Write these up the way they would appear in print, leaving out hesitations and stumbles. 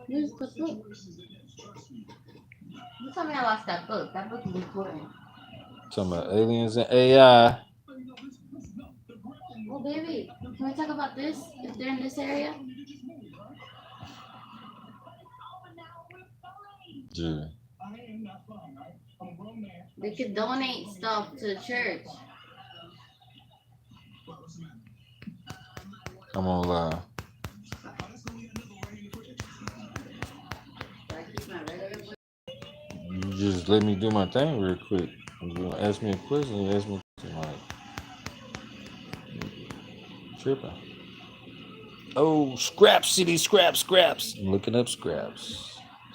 Where's the book? You told me I lost that book. That book is important. Talking about aliens and AI. Well, baby, can we talk about this? If they're in this area, Dude, they could donate stuff to the church. I'm gonna lie. You just let me do my thing real quick. You gonna ask me a question, you ask me a question like tripping. Oh, scrap city, scraps. I'm looking up scraps.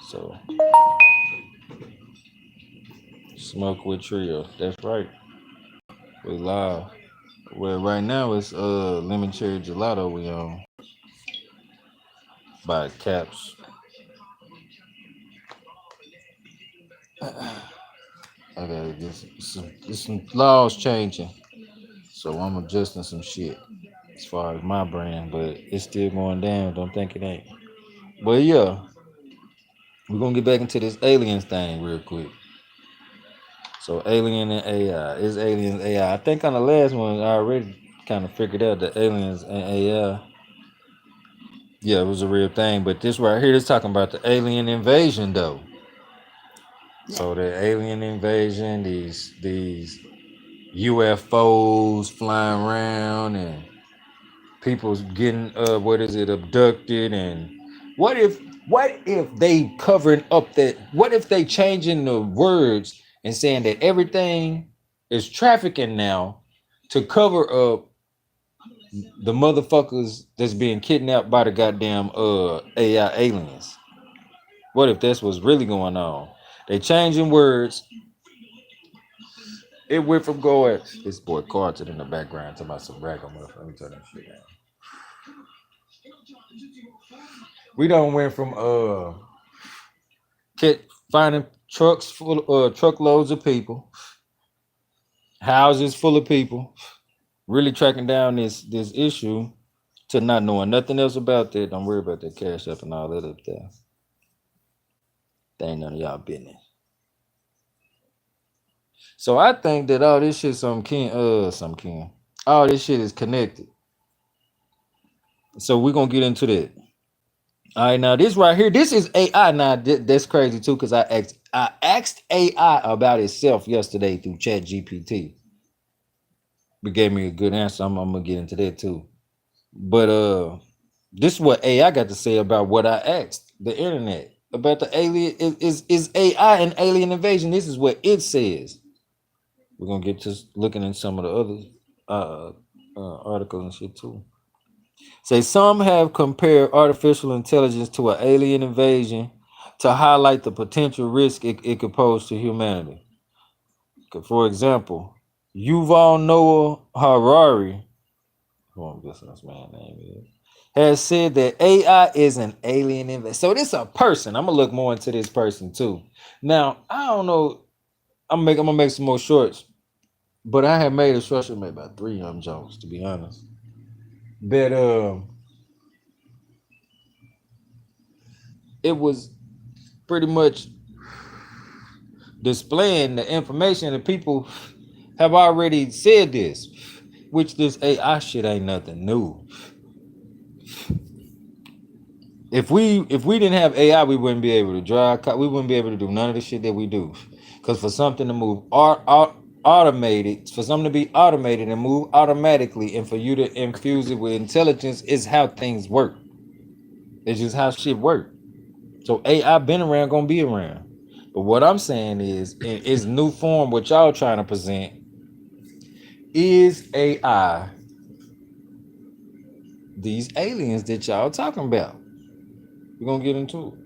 So smoke with Trill. That's right. We live. Well, right now it's lemon cherry gelato we on by Caps. I gotta get some laws changing, so I'm adjusting some shit as far as my brand, but it's still going down. Don't think it ain't. But yeah, we're gonna get back into this aliens thing real quick. So alien and AI is aliens AI. I think on the last one I already kind of figured out that aliens and AI, yeah, it was a real thing. But this right here is talking about the alien invasion though. So the alien invasion, these UFOs flying around and people's getting what is it abducted and what if what if they covering up that what if they changing the words and saying that everything is trafficking now to cover up the motherfuckers that's being kidnapped by the goddamn AI aliens. What if that's what's really going on? They changing words. It went from going this boy Carter in the background talking about some rag on motherfucker. Let me turn that shit down. We don't went from kid finding trucks full truckloads of people, houses full of people, really tracking down this issue to not knowing nothing else about that. Don't worry about that cash up and all that up there. That ain't none of y'all business. So I think that all this shit some kin. All this shit is connected. So we're gonna get into that. All right, now this right here, this is AI. Now that's crazy too, because I asked AI about itself yesterday through Chat GPT. It gave me a good answer. I'm gonna get into that too. But this is what AI got to say about what I asked the internet about the alien is AI an alien invasion. This is what it says. We're gonna get to looking in some of the other articles and shit too. Say some have compared artificial intelligence to an alien invasion to highlight the potential risk it could pose to humanity. For example, Yuval Noah Harari, who I'm guessing this man's name is, has said that AI is an alien invasion. So this a person. I'm gonna look more into this person too. Now I don't know. I'm gonna make some more shorts, but I have made a short. Should made about 3 of them jokes to be honest. But it was pretty much displaying the information that people have already said this, which this AI shit ain't nothing new. If we didn't have AI, we wouldn't be able to drive. We wouldn't be able to do none of the shit that we do. Because for something to move automated, for something to be automated and move automatically, and for you to infuse it with intelligence, is how things work. It's just how shit work. So AI been around, gonna be around. But what I'm saying is, in its new form, what y'all trying to present is AI these aliens that y'all talking about. We're gonna get into it.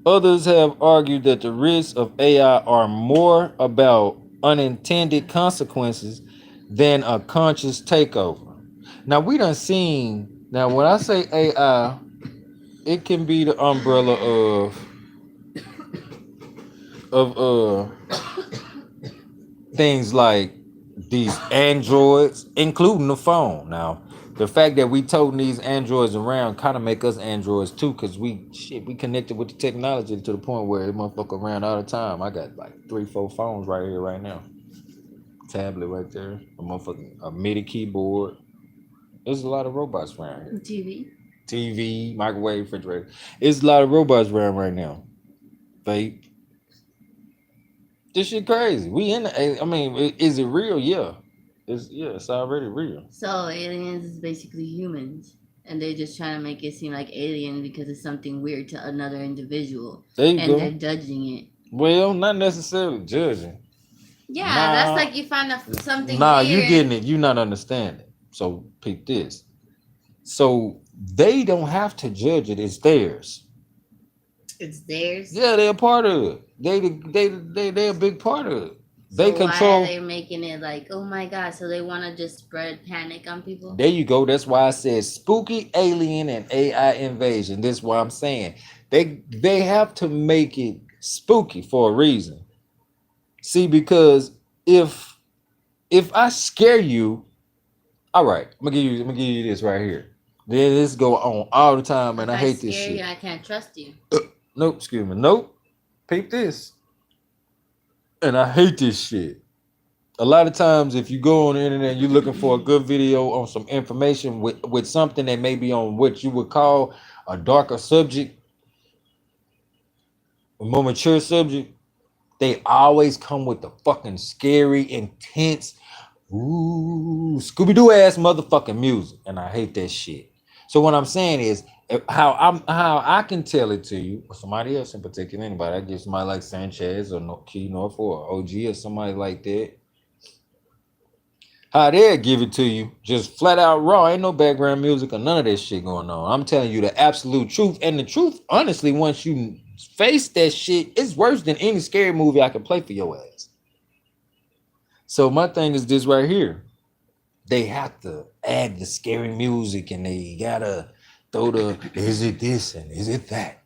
Others have argued that the risks of AI are more about unintended consequences than a conscious takeover. Now we done seen. Now when I say AI, it can be the umbrella of things like these androids, including the phone. Now The fact that we toting these androids around kind of make us androids too, cause we connected with the technology to the point where it motherfucker around all the time. I got like 3-4 phones right here right now. Tablet right there, a MIDI keyboard. There's a lot of robots around here. TV, microwave, refrigerator. There's a lot of robots around right now. Vape. This shit crazy. We in the, I mean, is it real? Yeah. It's already real. So aliens is basically humans, and they're just trying to make it seem like alien because it's something weird to another individual, There you go. they're judging it. Well, not necessarily judging. Yeah, that's like you find something. Nah, weird. you getting it. You not understanding. So peep this. So they don't have to judge it. It's theirs. It's theirs. Yeah, they're a part of it. They're a big part of it. So they control. why are they making it like, oh my god? So they want to just spread panic on people. There you go. That's why I said spooky alien and AI invasion. This is what I'm saying. They have to make it spooky for a reason. See, because if I scare you, all right, I'm gonna give you this right here. Then this go on all the time, and I hate this shit. I can't trust you. Nope, excuse me. Nope. Peep this. And I hate this shit. A lot of times, if you go on the internet and you're looking for a good video on some information with something that may be on what you would call a darker subject, a more mature subject, they always come with the fucking scary, intense, Scooby-Doo ass motherfucking music. And I hate that shit. So what I'm saying is how I can tell it to you, or somebody else in particular, anybody, I guess somebody like Sanchez or Key North or OG or somebody like that. How they give it to you, just flat out raw, ain't no background music or none of that shit going on. I'm telling you the absolute truth, and the truth, honestly, once you face that shit, it's worse than any scary movie I can play for your ass. So my thing is this right here. They have to add the scary music, and they gotta throw the is it this and is it that?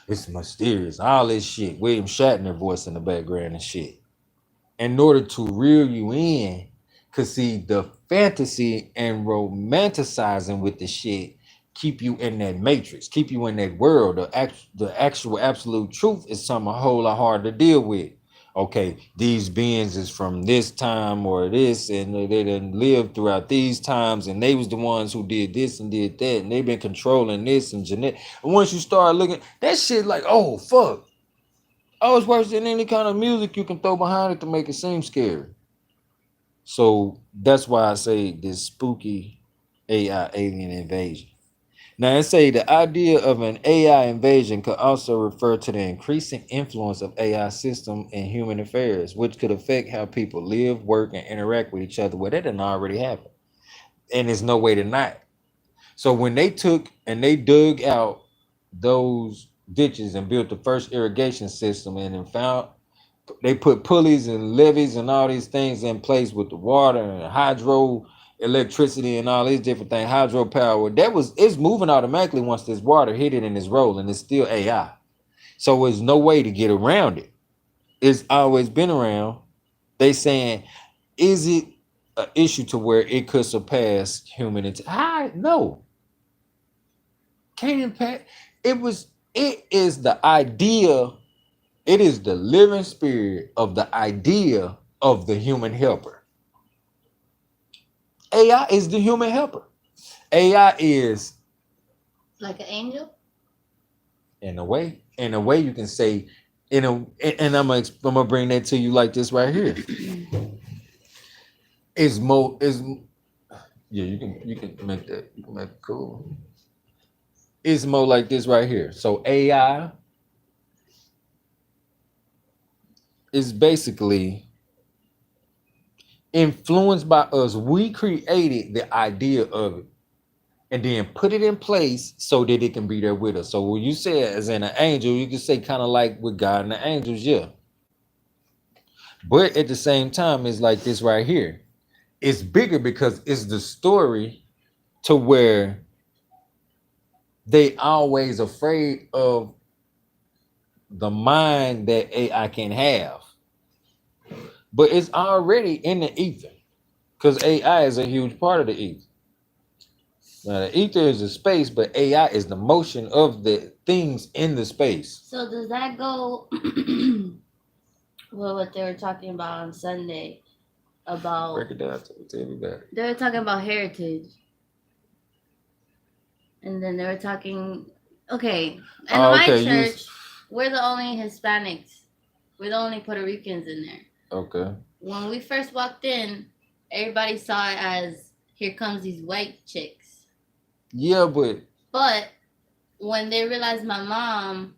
It's mysterious, all this shit. William Shatner voice in the background and shit. In order to reel you in. Cause see, the fantasy and romanticizing with the shit keep you in that matrix, keep you in that world. The actual absolute truth is something a whole lot harder to deal with. Okay, these beings is from this time or this, and they didn't live throughout these times, and they was the ones who did this and did that, and they've been controlling this and genetic. And once you start looking, that shit like, oh fuck. Oh, it's worse than any kind of music you can throw behind it to make it seem scary. So that's why I say this spooky AI alien invasion. Now, I say the idea of an AI invasion could also refer to the increasing influence of AI system in human affairs, which could affect how people live, work, and interact with each other. Well, that didn't already happen. And there's no way to not. So when they took and they dug out those ditches and built the first irrigation system and then found they put pulleys and levees and all these things in place with the water and hydro electricity and all these different things, hydropower. It's moving automatically once this water hit it and it's rolling. It's still AI. So there's no way to get around it. It's always been around. They saying, is it an issue to where it could surpass human intelligence? No. Can't impact. It is the idea. It is the living spirit of the idea of the human helper. AI is the human helper. AI is like an angel. In a way you can say, and I'm gonna bring that to you like this right here. It's more is yeah, you can make that, you can make it cool. It's more like this right here. So AI is basically influenced by us. We created the idea of it and then put it in place so that it can be there with us. So when you say it as in an angel, you can say kind of like with God and the angels, yeah. But at the same time, it's like this right here. It's bigger because it's the story to where they always afraid of the mind that AI can have. But it's already in the ether because AI is a huge part of the ether. Now, the ether is the space, but AI is the motion of the things in the space. So does that go well what they were talking about on Sunday about Break it down. Tell me about it. they were talking about heritage. And then they were talking okay, in my Okay, you. church, we're the only Hispanics. We're the only Puerto Ricans in there. Okay. When we first walked in, everybody saw it as here comes these white chicks. Yeah, but when they realized my mom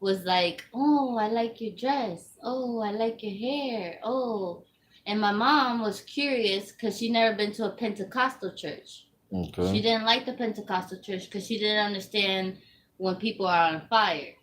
was like, "Oh, I like your dress. Oh, I like your hair. Oh," and my mom was curious because she never been to a Pentecostal church. okay. She didn't like the Pentecostal church because she didn't understand when people are on fire.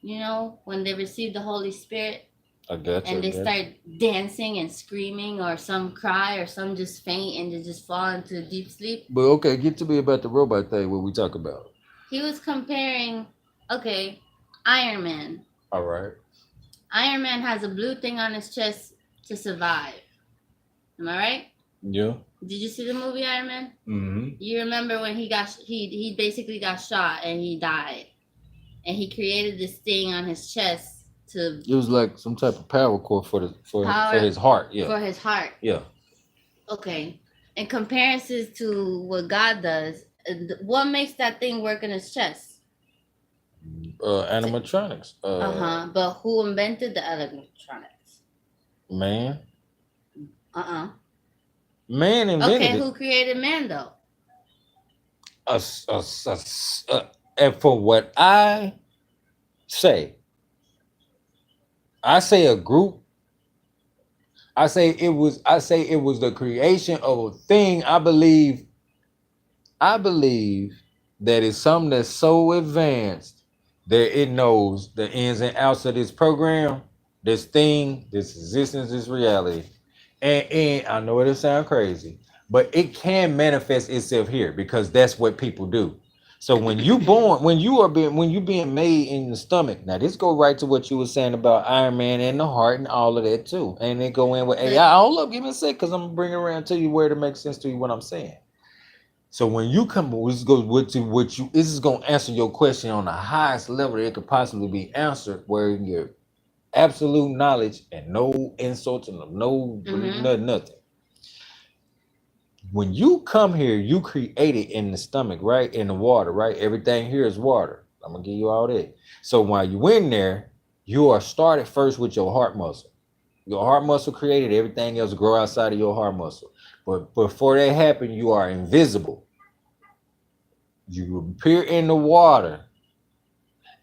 You know, when they receive the Holy Spirit I got you. and they start dancing and screaming, or some cry, or some just faint and they just fall into deep sleep. But okay, get to me about the robot thing. What we talk about? He was comparing, okay, Iron Man. All right. Iron Man has a blue thing on his chest to survive. Am I right? Yeah. Did you see the movie Iron Man? Mm-hmm. You remember when he basically got shot and he died, and he created this thing on his chest to. It was like some type of power cord for his heart. Yeah. For his heart. Yeah. Okay. In comparison to what God does, what makes that thing work in his chest? Animatronics. But who invented the animatronics? Man. Uh-uh. Man invented it. Okay, who created man though? And for what I say a group. I say it was the creation of a thing. I believe that it's something that's so advanced that it knows the ins and outs of this program, this thing, this existence, this reality. And I know it'll sound crazy, but it can manifest itself here because that's what people do. So when you being made in the stomach, now this go right to what you were saying about Iron Man and the heart and all of that too. And it go in with AI. Hold up, give me a sec, because I'm gonna bring it around to you where it makes sense to you what I'm saying. So when you come, this is gonna answer your question on the highest level that it could possibly be answered, where your absolute knowledge and no insults and nothing. When you come here, you create it in the stomach, right? In the water, right? Everything here is water. I'm gonna give you all that. So while you in there, you are started first with your heart muscle. Your heart muscle created, everything else grow outside of your heart muscle. But before that happen, you are invisible. You appear in the water.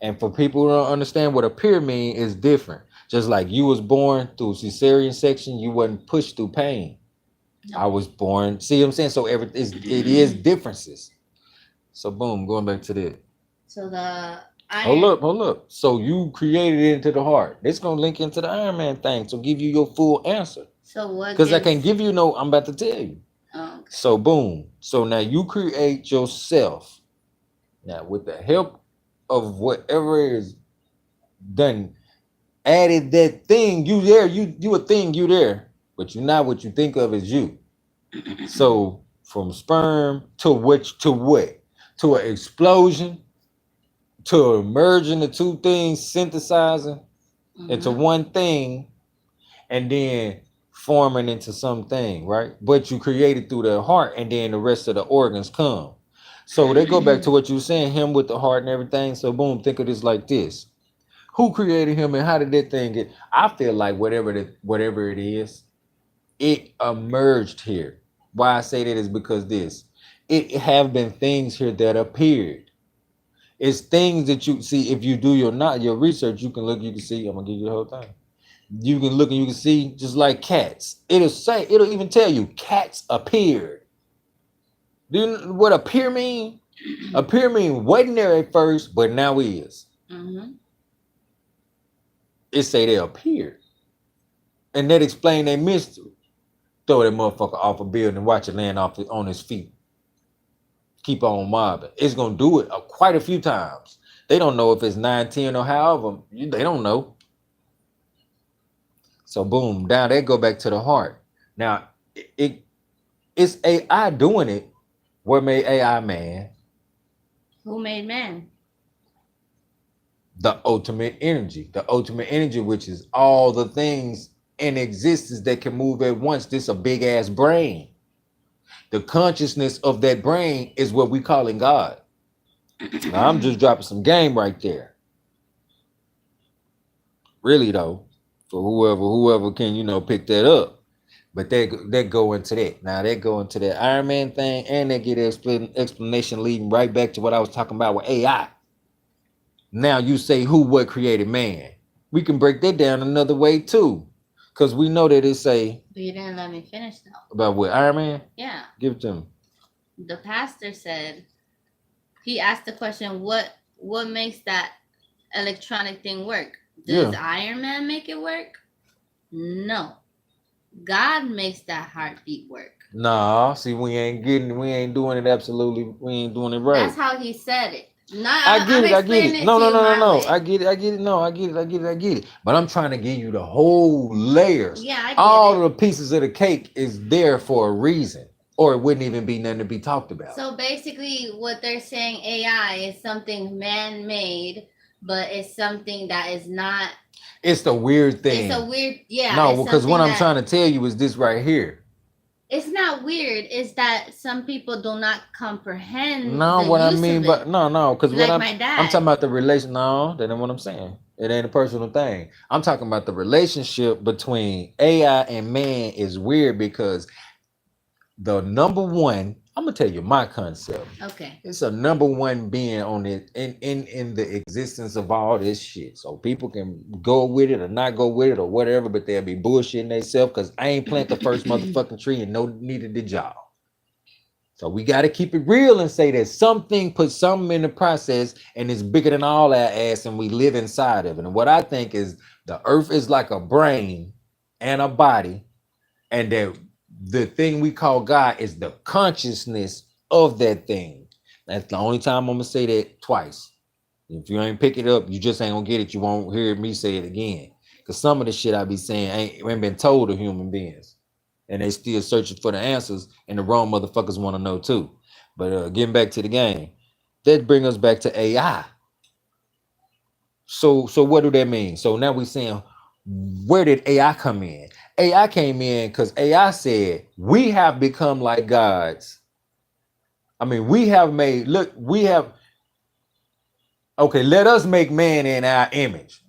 And for people who don't understand what appear mean, is different. Just like you was born through cesarean section, you wasn't pushed through pain. No. I was born. See what I'm saying? So it is differences. So boom, going back to that. So the hold up. So you created it into the heart. It's gonna link into the Iron Man thing. So give you your full answer. So what? Because I can't give you no. I'm about to tell you. Oh, okay. So boom. So now you create yourself. Now with the help of whatever is done, added that thing. You there? You a thing? You there? But you're not what you think of as you. So from sperm to what? To an explosion, to merging the two things, synthesizing into one thing, and then forming into something, right? But you created through the heart, and then the rest of the organs come. So they go back to what you were saying, him with the heart and everything. So boom, think of this like this. Who created him and how did that thing get? I feel like whatever it is, it emerged here. Why I say that is because it have been things here that appeared. It's things that you see if you do your research. You can look, you can see. I'm gonna give you the whole thing. You can look and you can see, just like cats. It'll even tell you cats appeared. Do you know what appear mean? Appear mean wasn't there at first, but now is. It say they appeared. And that explain their mystery. Throw that motherfucker off a building and watch it land on his feet. Keep on mobbing. It's going to do it quite a few times. They don't know if it's 9, 10 or however. They don't know. So boom, down they go back to the heart. Now, it's AI doing it, What made AI man? Who made man? The ultimate energy. The ultimate energy, which is all the things in existence that can move at once. This a big ass brain. The consciousness of that brain is what we calling God. Now I'm just dropping some game right there. Really though, for whoever can, pick that up. But they go into that. Now they go into that Iron Man thing, and they get an explanation leading right back to what I was talking about with AI. Now you say what created man. We can break that down another way too. Because we know that it say But you didn't let me finish though. about what Iron Man? Yeah. Give it to him. The pastor said, he asked the question, what makes that electronic thing work? Does Iron Man make it work? No. God makes that heartbeat work. Nah, see, we ain't doing it absolutely. We ain't doing it right. That's how he said it. I get it. No. I get it. No, I get it. But I'm trying to give you the whole layers. Yeah, I get all it. the pieces of the cake is there for a reason, or it wouldn't even be nothing to be talked about. So basically, what they're saying, AI is something man-made, but it's something that is not. It's the weird thing. It's a weird, yeah. No, because what I'm trying to tell you is this right here. It's not weird. It's that some people do not comprehend. No, what I mean, but no, because like my dad. I'm talking about the relation. No, that ain't what I'm saying. It ain't a personal thing. I'm talking about the relationship between AI and man is weird because the number one. I'm gonna tell you my concept. Okay. It's a number one being on it in the existence of all this shit. So people can go with it or not go with it or whatever, but they'll be bullshitting themselves because I ain't plant the first motherfucking tree and neither did y'all. So we got to keep it real and say that something put something in the process and it's bigger than all our ass and we live inside of it. And what I think is the earth is like a brain and a body, and that the thing we call God is the consciousness of that thing. That's the only time I'm gonna say that twice. If you ain't pick it up, you just ain't gonna get it. You won't hear me say it again. Because some of the shit I be saying ain't been told to human beings. And they still searching for the answers, and the wrong motherfuckers want to know too. But getting back to the game, that brings us back to AI. So what do that mean? So now we're saying, where did AI come in? AI came in because AI said we have become like gods. I mean, okay, let us make man in our image.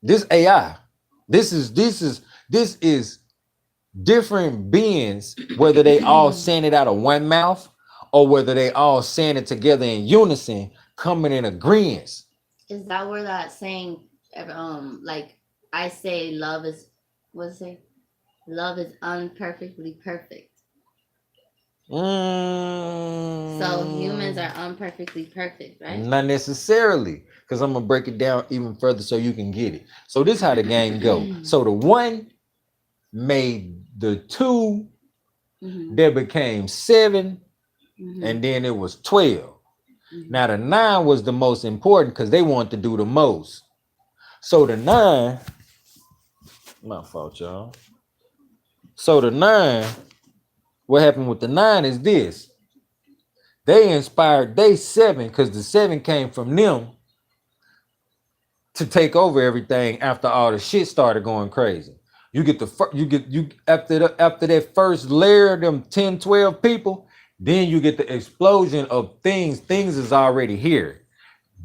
This AI, this is different beings, whether they all saying it out of one mouth or whether they all saying it together in unison, coming in agreement. Is that where that saying, like I say, love is, what's it? Love is unperfectly perfect. So humans are unperfectly perfect, right? Not necessarily, because I'm gonna break it down even further so you can get it. So this is how the game go. So the one made the two, there became 7, and then it was 12. Now the 9 was the most important because they wanted to do the most. So the 9, my fault, y'all. So the 9, what happened with the 9 is this. They inspired they 7 because the 7 came from them to take over everything after all the shit started going crazy. You get after that first layer of them 10, 12 people, then you get the explosion of things. Things is already here.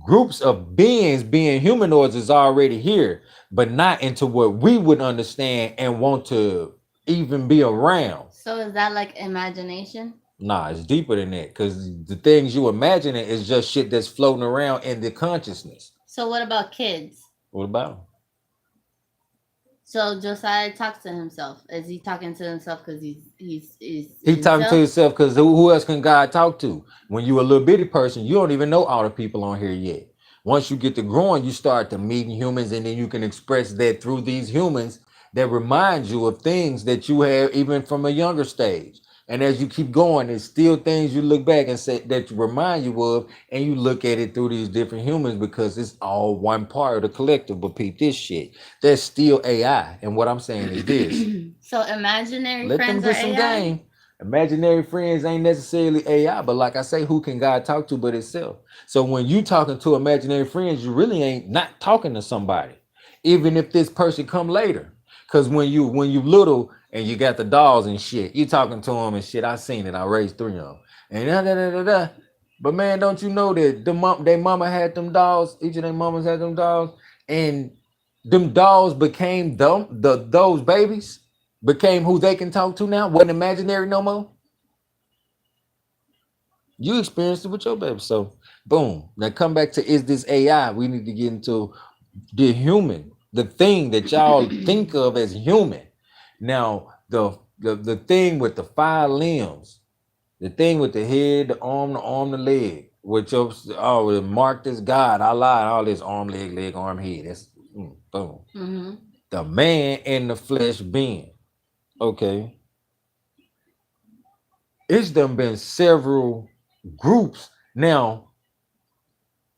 Groups of beings being humanoids is already here, but not into what we would understand and want to even be around. So is that like imagination? Nah, it's deeper than that, because the things you imagine is just shit that's floating around in the consciousness. So what about kids? What about them? So Josiah talks to himself. Is he talking to himself because he's talking to himself because who else can God talk to? When you a little bitty person, you don't even know all the people on here yet. Once you get to growing, you start to meeting humans, and then you can express that through these humans that remind you of things that you have even from a younger stage. And as you keep going, there's still things you look back and say that remind you of, and you look at it through these different humans because it's all one part of the collective. But peep this shit, there's still AI. And what I'm saying is this. So imaginary Let friends them get are some AI? game. Imaginary friends ain't necessarily AI, but like I say, who can God talk to but itself? So when you talking to imaginary friends, you really ain't not talking to somebody, even if this person come later. Cause when you little and you got the dolls and shit, you talking to them and shit. I seen it. I raised three of them, and da, da, da, da, da. But man, don't you know that their mama had them dolls? Each of their mamas had them dolls, and them dolls became those babies became who they can talk to now. Wasn't imaginary no more. You experienced it with your baby. So boom. Now come back to, is this AI? We need to get into the human, the thing that y'all think of as human. Now the thing with the five limbs, the thing with the head, the arm, the leg, with your marked as God, I lied, all this arm, leg, arm, head. That's boom. Mm-hmm. The man in the flesh being. Okay. It's done been several groups. Now,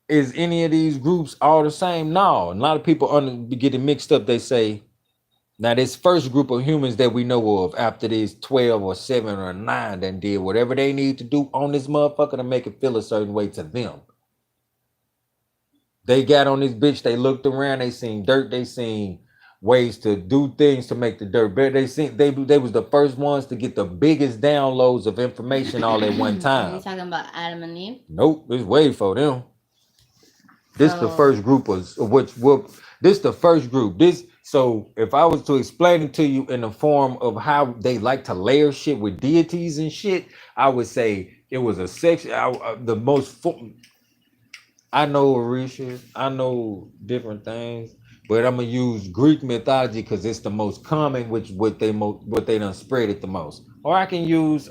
is any of these groups all the same? No. A lot of people be getting mixed up. They say, now this first group of humans that we know of after these 12 or 7 or 9 that did whatever they need to do on this motherfucker to make it feel a certain way to them. They got on this bitch, they looked around, they seen dirt, they seen ways to do things to make the dirt better. They seen they was the first ones to get the biggest downloads of information all at one Are you time. talking about Adam and Eve? Nope, it's way for them. This the So first group of what this the first group. This so if I was to explain it to you in the form of how they like to layer shit with deities and shit, I would say it was a section. The most I know Orisha, I know different things, but I'm gonna use Greek mythology because it's the most common, which what they done spread it the most. Or I can use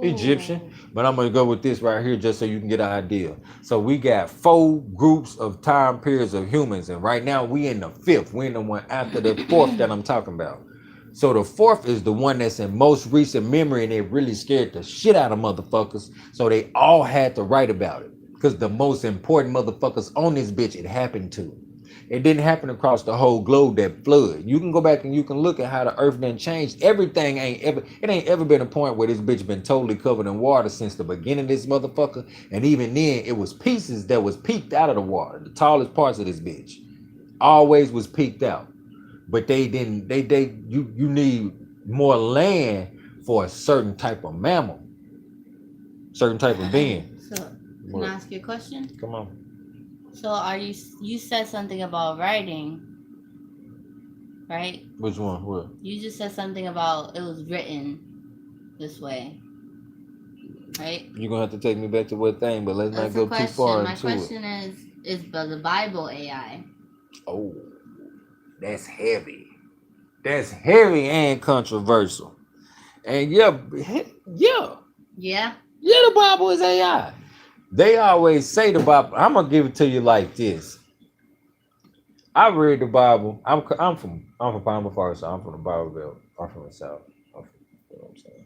Egyptian, ooh. but I'm gonna go with this right here just so you can get an idea. So we got 4 groups of time periods of humans, and right now we in the 5th. We in the one after the 4th that I'm talking about. So the 4th is the one that's in most recent memory, and it really scared the shit out of motherfuckers. So they all had to write about it because the most important motherfuckers on this bitch it happened to. It didn't happen across the whole globe, that flood. You can go back and you can look at how the earth done changed. Everything ain't ever been a point where this bitch been totally covered in water since the beginning of this motherfucker. And even then, it was pieces that was peeked out of the water. The tallest parts of this bitch always was peeked out. But they didn't, you need more land for a certain type of mammal, certain type of being. So can What? I ask you a question? Come on. So are you said something about writing, right? Which one? What? You just said something about it was written this way, right? You're gonna have to take me back to what thing, but let's not That's a go too question. far My into it. question is the Bible AI? Oh, that's heavy. That's heavy and controversial. And yeah, yeah, Yeah. yeah, the Bible is AI. They always say the Bible. I'm gonna give it to you like this. I read the Bible. I'm from Palmer Forest, so I'm from the Bible Belt. I'm from the South. You know what I'm saying?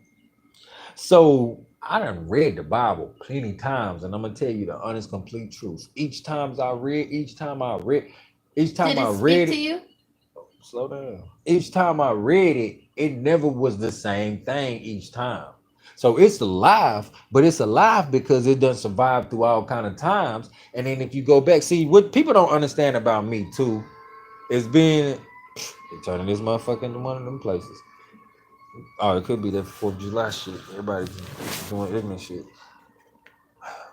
So I done read the Bible plenty times, and I'm gonna tell you the honest, complete truth. Each Did time it I speak read to it, you? slow down. Each time I read it, it never was the same thing each time. So it's alive, but it's alive because it doesn't survive through all kind of times. And then if you go back, see what people don't understand about me too is being turning this motherfucker into one of them places. Oh, it could be that 4th of July shit. Everybody doing ignorant shit.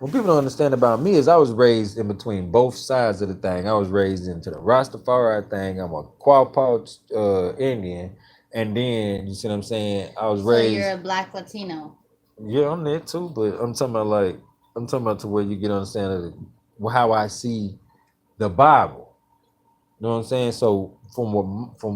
What people don't understand about me is I was raised in between both sides of the thing. I was raised into the Rastafari thing. I'm a Quapaw Indian. And then, you see what I'm saying? I was So you're raised, a black Latino. yeah, I'm there too, but I'm talking about to where you get understand of how I see the Bible. You know what I'm saying? So from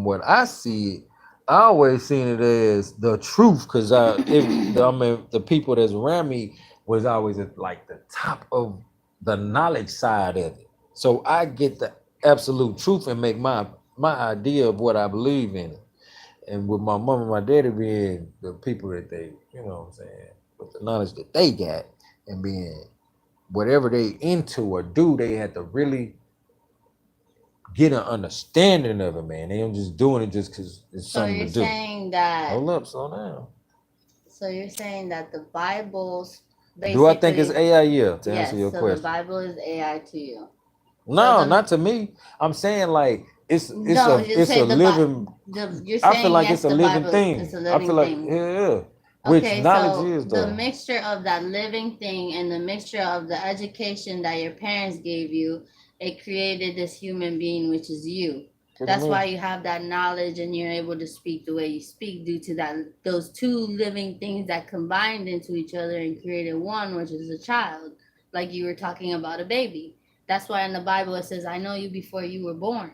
what I see it, I always seen it as the truth because I mean the people that's around me was always at like the top of the knowledge side of it. So I get the absolute truth and make my idea of what I believe in. And with my mom and my daddy being the people that they, you know what I'm saying, with the knowledge that they got and being whatever they into or do, they had to really get an understanding of it, man. They don't just doing it just because it's So something you're to do. saying that. Hold up, slow down. So you're saying that the Bible's Do I think it's basically. AI? Yeah, to answer Yes. your So the question. Bible is AI to you. So No, not to me. I'm saying like no, you it's a say living. you're I feel saying like yes, it's a the living Bible is thing. a I feel living like thing. yeah, which Okay, knowledge so is the though. mixture of that living thing and the mixture of the education that your parents gave you, it created this human being, which is you. Pretty That's why much. you have that knowledge and you're able to speak the way you speak due to that those two living things that combined into each other and created one, which is a child. Like you were talking about a baby. That's why in the Bible it says, "I know you before you were born.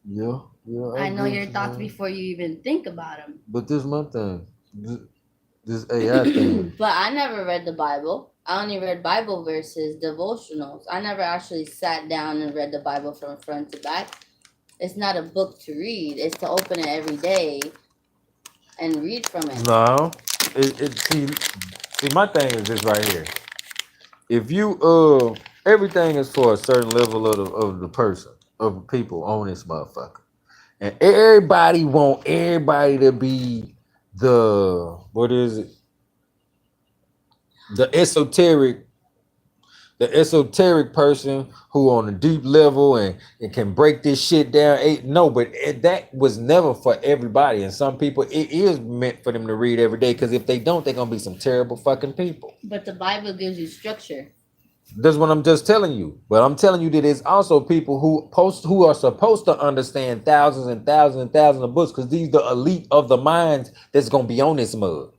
Yeah, yeah, I I know agree your with you, thoughts man. before you even think about them." But this my thing. This AI thing. But I never read the Bible. I only read Bible verses, devotionals. I never actually sat down and read the Bible from front to back. It's not a book to read. It's to open it every day and read from it. No, see, my thing is this right here. If you everything is for a certain level of the person of the people on this motherfucker, and everybody want everybody to be the what is it? The esoteric person who on a deep level and can break this shit down. No, but that was never for everybody. And some people, it is meant for them to read every day because if they don't, they're gonna be some terrible fucking people. But the Bible gives you structure. That's what I'm just telling you. But I'm telling you that there's also people who are supposed to understand thousands and thousands and thousands of books because these the elite of the minds that's gonna be on this mug.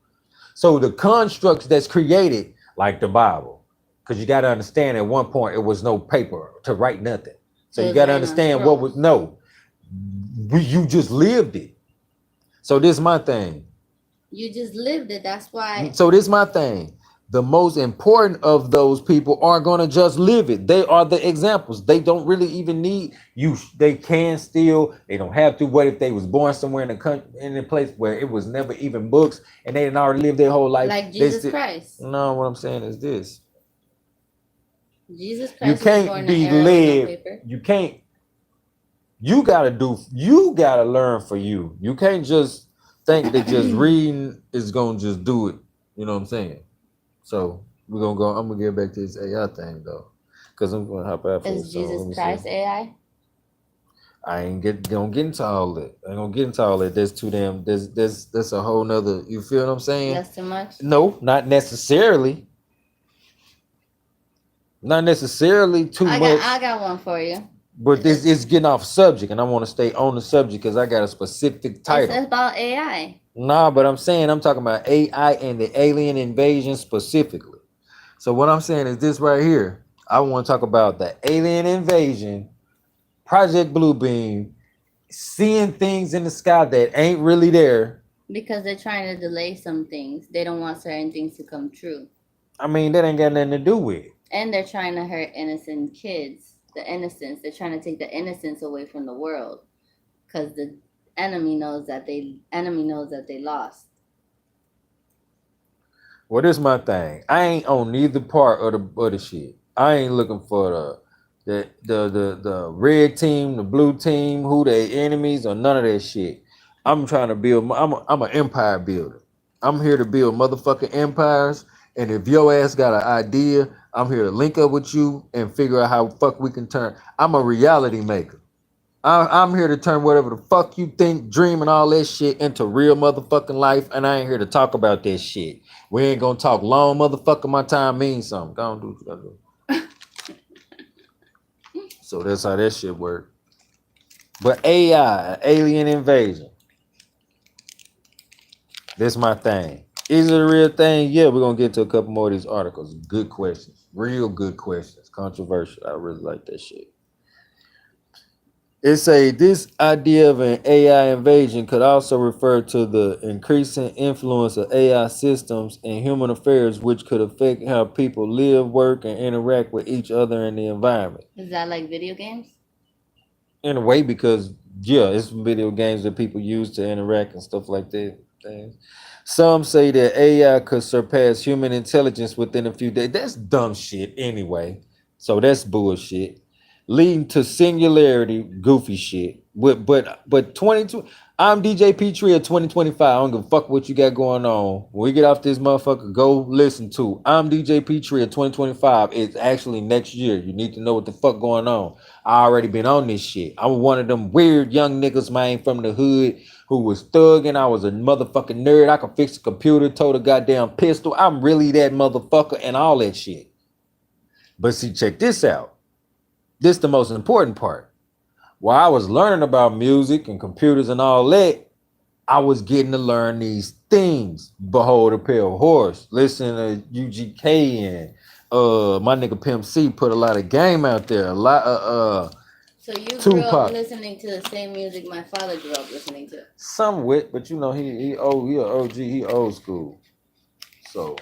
So the constructs that's created, like the Bible, because you got to understand at one point it was no paper to write nothing. So So you it's got to written on understand what was scrolls. no. You just lived it. So this my thing. You just lived it. That's why. So this my thing. The most important of those people aren't gonna just live it. They are the examples. They don't really even need you. They can still. They don't have to. What if they was born somewhere in the country, in a place where it was never even books, and they didn't already live their whole life? Like They Jesus still. Christ. No, what I'm saying is this: Jesus you Christ was born can't in an be era with no led. paper. You can't. You gotta do. You gotta learn for you. You can't just think that just reading is gonna just do it. You know what I'm saying? So we're gonna go. I'm gonna get back to this AI thing though, cause I'm gonna hop out for a Is song. Jesus Let me see. Christ AI? I ain't gonna get into all that. I ain't gonna get into all that. That's too damn. That's a whole nother. You feel what I'm saying? That's too much. No, not necessarily. Not necessarily too much. I got one for you. But this is getting off subject, and I want to stay on the subject because I got a specific title. It's about AI. Nah, but I'm saying I'm talking about AI and the alien invasion specifically. So what I'm saying is this right here. I want to talk about the alien invasion, Project Bluebeam, seeing things in the sky that ain't really there. Because they're trying to delay some things. They don't want certain things to come true. I mean, that ain't got nothing to do with it. And they're trying to hurt innocent kids. The innocence. They're trying to take the innocence away from the world. Because the enemy knows that they lost. Well, this my thing. I ain't on neither part of the shit. I ain't looking for the red team, the blue team, who they enemies or none of that shit. I'm trying to build. I'm an empire builder. I'm here to build motherfucking empires. And if your ass got an idea, I'm here to link up with you and figure out how fuck we can turn. I'm a reality maker. I'm here to turn whatever the fuck you think, dream, and all that shit into real motherfucking life. And I ain't here to talk about that shit. We ain't gonna talk long, motherfucker. My time means something. Go on, do what you gotta do. So that's how that shit work. But AI, alien invasion. That's my thing. Is it a real thing? Yeah, we're gonna get to a couple more of these articles. Good questions. Real good questions. Controversial. I really like that shit. It say this idea of an AI invasion could also refer to the increasing influence of AI systems in human affairs, which could affect how people live, work, and interact with each other in the environment. Is that like video games? In a way, because yeah, it's video games that people use to interact and stuff like that. Things. Some say that AI could surpass human intelligence within a few days. That's dumb shit anyway. So that's bullshit. leading to singularity, goofy shit. But 22, I'm DJ P Trill 2025. I don't give a fuck what you got going on. When we get off this motherfucker, go listen to I'm DJ P Trill 2025. It's actually next year. You need to know what the fuck going on. I already been on this shit. I'm one of them weird young niggas, man, from the hood who was thugging. I was a motherfucking nerd. I could fix a computer, told a goddamn pistol. I'm really that motherfucker and all that shit. But see, check this out. This the most important part. While I was learning about music and computers and all that, I was getting to learn these things. Behold a pale horse. Listen to UGK and my nigga Pimp C put a lot of game out there. A lot of So you grew up Tupac. listening to the same music my father grew up listening to. Somewhat, but you know he a OG, he old school. So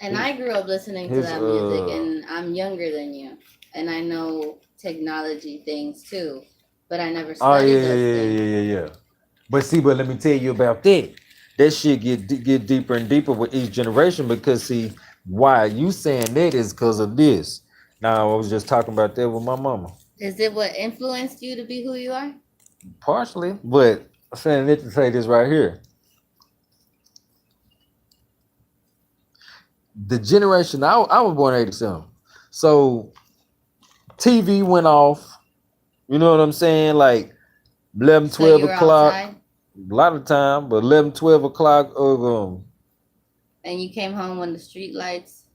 And I grew up listening to that music, and I'm younger than you, and I know technology things too, but I never studied those things. yeah. But see, but let me tell you about that. That shit get deeper and deeper with each generation because see, why you saying that is because of this. Now I was just talking about that with my mama. Is it what influenced you to be who you are? Partially, but I'm saying it to say this right here. The generation I was born 87. So TV went off. You know what I'm saying? Like 11, So 12 you were o'clock. outside, A lot of time, but 11, 12 o'clock of and you came home when the street lights.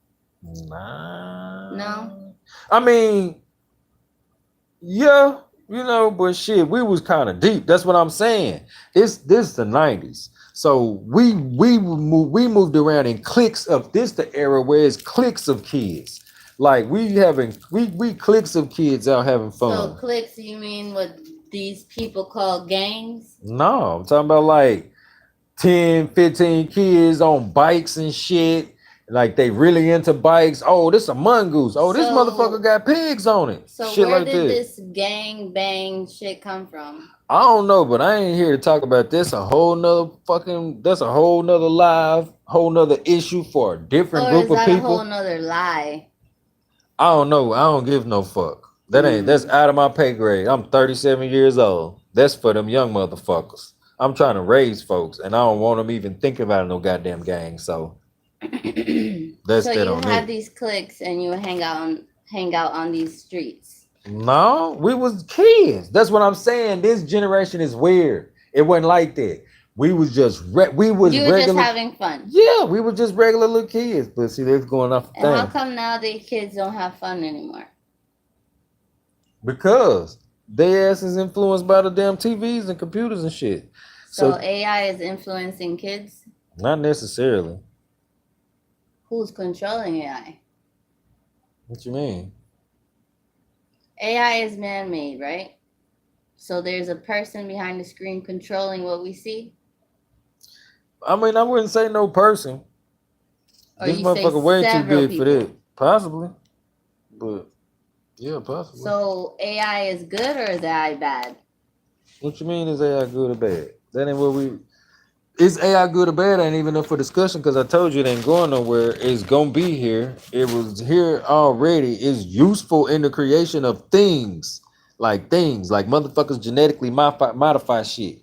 nah. No. I mean, yeah, you know, but shit, we was kind of deep. That's what I'm saying. This the 90s. So we moved around in cliques of this the era where it's cliques of kids. Like we cliques of kids out having So fun. cliques, you mean what these people call gangs? No, I'm talking about like 10, 15 kids on bikes and shit. Like they really into bikes. Oh, this a mongoose. Oh, this motherfucker got pigs on it. So shit where like did that. this gang bang shit come from? I don't know, but I ain't here to talk about this. That's a whole nother live, whole nother issue for a different Or group is of that a whole people. nother lie? I don't know. I don't give no fuck. That's out of my pay grade. I'm 37 years old. That's for them young motherfuckers. I'm trying to raise folks, and I don't want them even thinking about no goddamn gang. So that's So that you on had it. these cliques and you would hang out on these streets. No, we was kids. That's what I'm saying. This generation is weird. It wasn't like that. We was just we was You were just regular. having fun. Yeah, we were just regular little kids. But see, they're going off the And how thing come now the kids don't have fun anymore? because their ass is influenced by the damn TVs and computers and shit. So So AI is influencing kids? not necessarily. Who's controlling AI? What you mean? AI is man-made, right? So there's a person behind the screen controlling what we see? I mean, I wouldn't say no person. Or This you say motherfucker way too several big for people? that. Possibly, but yeah, possibly. So AI is good or is AI bad? What you mean is AI good or bad? That ain't what we. Is AI good or bad? Ain't even up for discussion because I told you it ain't going nowhere. It's gonna be here. It was here already. It's useful in the creation of things like motherfuckers genetically modify shit.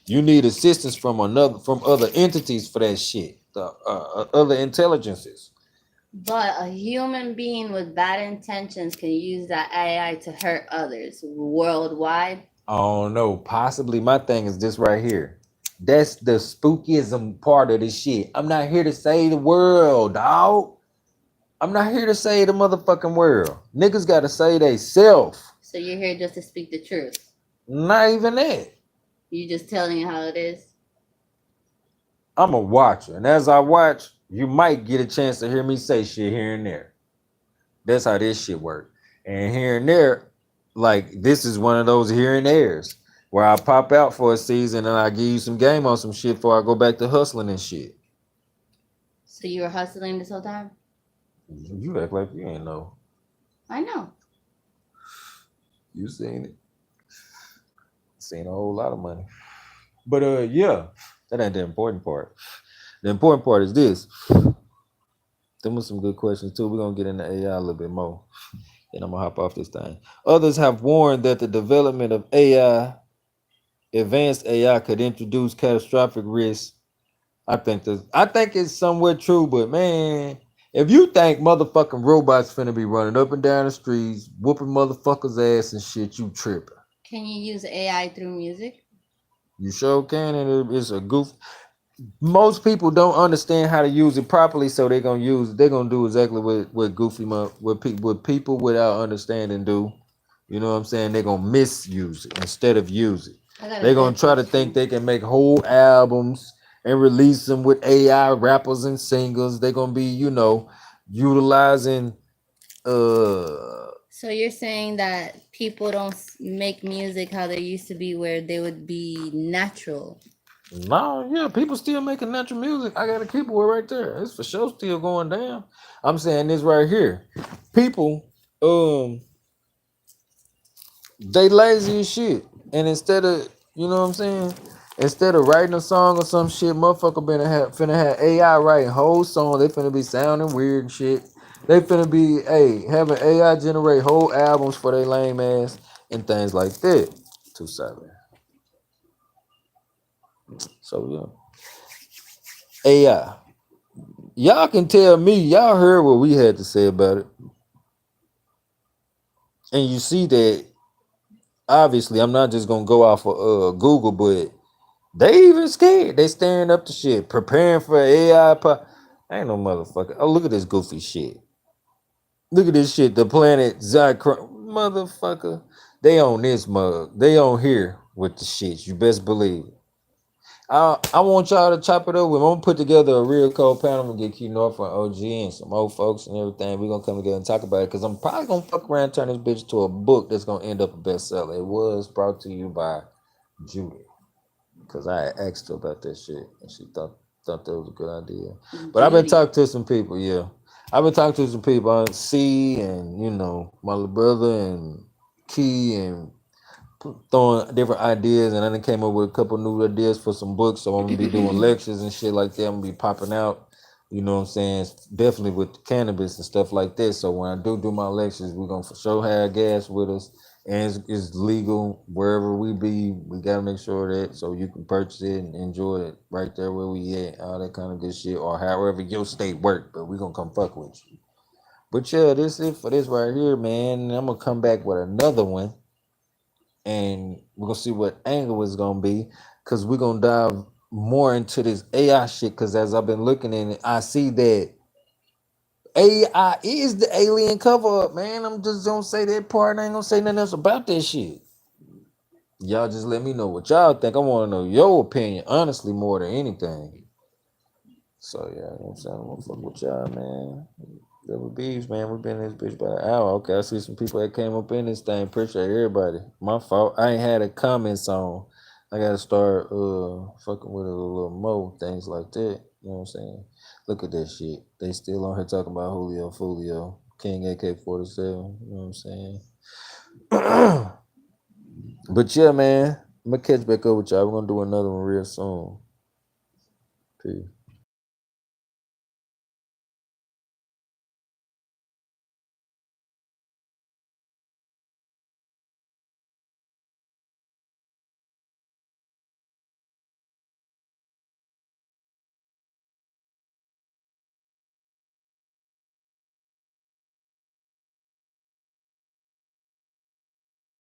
You need assistance from other entities for that shit. The other intelligences. But a human being with bad intentions can use that AI to hurt others worldwide. Oh no, possibly my thing is this right here. That's the spookism part of this shit. I'm not here to save the world, dog. I'm not here to save the motherfucking world. Niggas gotta save they self. So you're here just to speak the truth. Not even that. You just telling it how it is. I'm a watcher, and as I watch, you might get a chance to hear me say shit here and there. That's how this shit works. And here and there, like this is one of those here and there's where I pop out for a season and I give you some game on some shit before I go back to hustling and shit. So you were hustling this whole time? You act like you ain't know. I know. You seen it. Seen a whole lot of money. But yeah, that ain't the important part. The important part is this. Them was some good questions too. We're gonna get into AI a little bit more. Then I'm gonna hop off this thing. Others have warned that the development of AI, advanced AI, could introduce catastrophic risks. I think it's somewhat true, but man, if you think motherfucking robots finna be running up and down the streets, whooping motherfuckers ass and shit, you tripping. Can you use AI through music? You sure can, and it's a goof. Most people don't understand how to use it properly, so they're gonna do exactly what what people without understanding do. You know what I'm saying? They're gonna misuse it instead of use it. I got a They're gonna try to message think from. they can make whole albums and release them with AI rappers and singers. They're gonna be, utilizing So you're saying that people don't make music how they used to be, where they would be natural. no, yeah, people still making natural music. I got a keyboard right there. It's for sure still going down. I'm saying this right here. People, they lazy as shit. And instead of, you know what I'm saying? Instead of writing a song or some shit, motherfucker finna have AI writing whole song. They finna be sounding weird and shit. They finna be, having AI generate whole albums for their lame ass and things like that. 2-7. So yeah. AI. Y'all can tell me, y'all heard what we had to say about it. And you see that obviously I'm not just gonna go off of Google, but they even scared. They staring up the shit, preparing for AI. Ain't no motherfucker. Oh, look at this goofy shit. Look at this shit. The planet Zycron. Motherfucker. They on this mug. They on here with the shit. You best believe it. I want y'all to chop it up with. I'm gonna put together a real cold panel. I'm gonna get Q North and OG and some old folks and everything. We're gonna come together and talk about it because I'm probably gonna fuck around and turn this bitch to a book that's gonna end up a bestseller. It was brought to you by Judy. Because I asked her about that shit and she thought that was a good idea. But I've been Judy. talking to some people, yeah. I've been talking to some people on C and my little brother and Key and throwing different ideas, and I then came up with a couple new ideas for some books. So I'm gonna be doing lectures and shit like that. I'm gonna be popping out. You know what I'm saying? Definitely with cannabis and stuff like this. So when I do my lectures, we're gonna for sure have gas with us, and it's legal wherever we be. We gotta make sure that so you can purchase it and enjoy it right there where we at, all that kind of good shit, or however your state work. But we gonna come fuck with you. But yeah, this is for this right here, man. I'm gonna come back with another one and we're gonna see what angle it's gonna be because we're gonna dive more into this AI shit. Because as I've been looking in it, I see that AI is the alien cover up, man. I'm just gonna say that part. I ain't gonna say nothing else about that shit. Y'all just let me know what y'all think. I want to know your opinion, honestly, more than anything. So yeah, you know what I'm saying? I'm gonna fuck with y'all, man. Double B's, man. We've been in this bitch by an hour. Okay, I see some people that came up in this thing. Appreciate everybody. My fault. I ain't had a comments on. I gotta start fucking with it a little more. Things like that. You know what I'm saying? Look at that shit. They still on here talking about Julio Folio. King AK-47. You know what I'm saying? But yeah, man. I'm gonna catch back up with y'all. We're gonna do another one real soon. Peace.